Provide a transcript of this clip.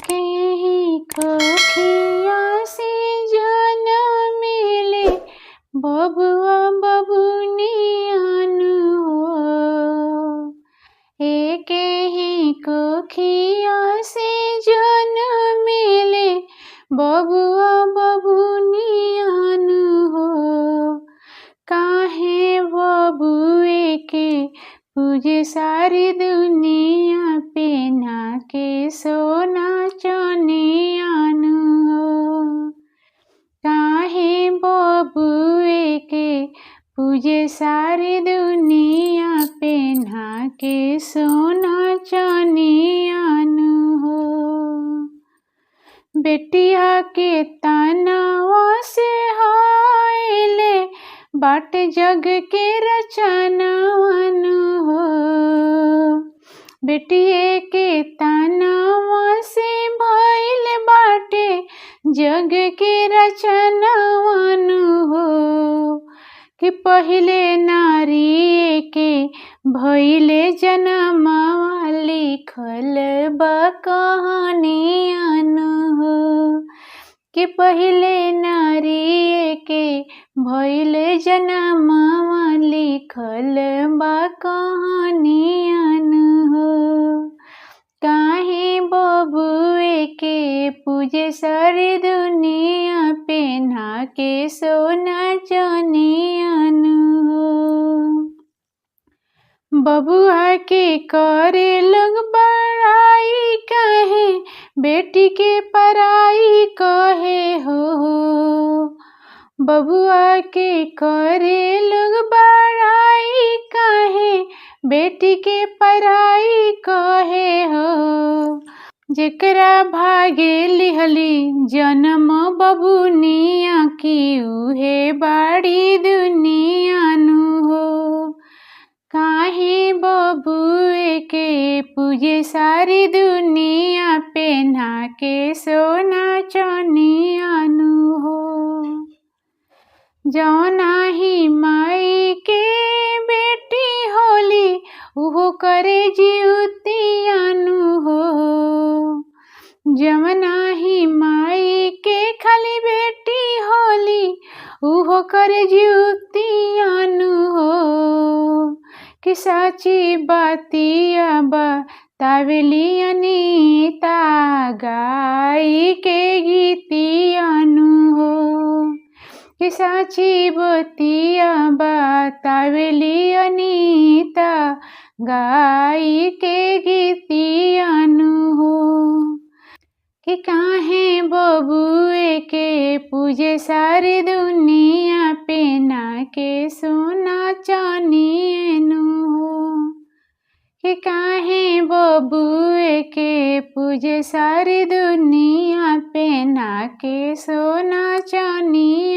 कहीं कोखिया से जन्म मिले बबुआ बबुनियान हो। एक ही कोखिया से जन्म मिले बबुआ बबुनियान हो। काहे बबुए के पूजे सारी दुनिया पेन्हा के सोना चनियान हो। काहे बबुए के पूजे सारी दुनिया पेन्हा के सोना चनियान हो। बेटिया के तनवा से हाइले बाट जग के रचनवन हो। बेटिए के तनवा से भइल बाटे जग के रचनवन हो। कि पहिले नारी के भइले जनमवा लिखल बा कहानियन हो। कि पहिले नारी के भइले जनमवा लिखल बा कहानियन हो। काहे बबुए के पूजे सारी दुनिया पेन्हा के सोना चनियन हो। बबुआ के करे लोग बड़ाई कहे बेटी के पराई कहे हो। बबुआ के करे लोग बड़ाई कहे बेटी के पराई कहे हो। जेकरा भागे लिहली जन्म बबुनिया की उहे बाड़ी दुनियान हो। काहे बबुए के पूजे सारी दुनिया पेन्हा के सोना चनियन हो। जौना ही माई के बेटी होली उहो करे जिउतियन हो। जौना ही माई के खाली बेटी होली उहो करे जिउतियन हो। कि साची बातिया बतावेली अनीता गाई के गीतियन हो। कि साची बतिया बतावेली अनीता गाई के गीतियन हो। कि काहे बबुए के पूजे सारी दुनिया पेन्हा के सोना चनियन हो। कि काहे बबुए के पूजे सारी दुनिया पेन्हा के सोना चनियन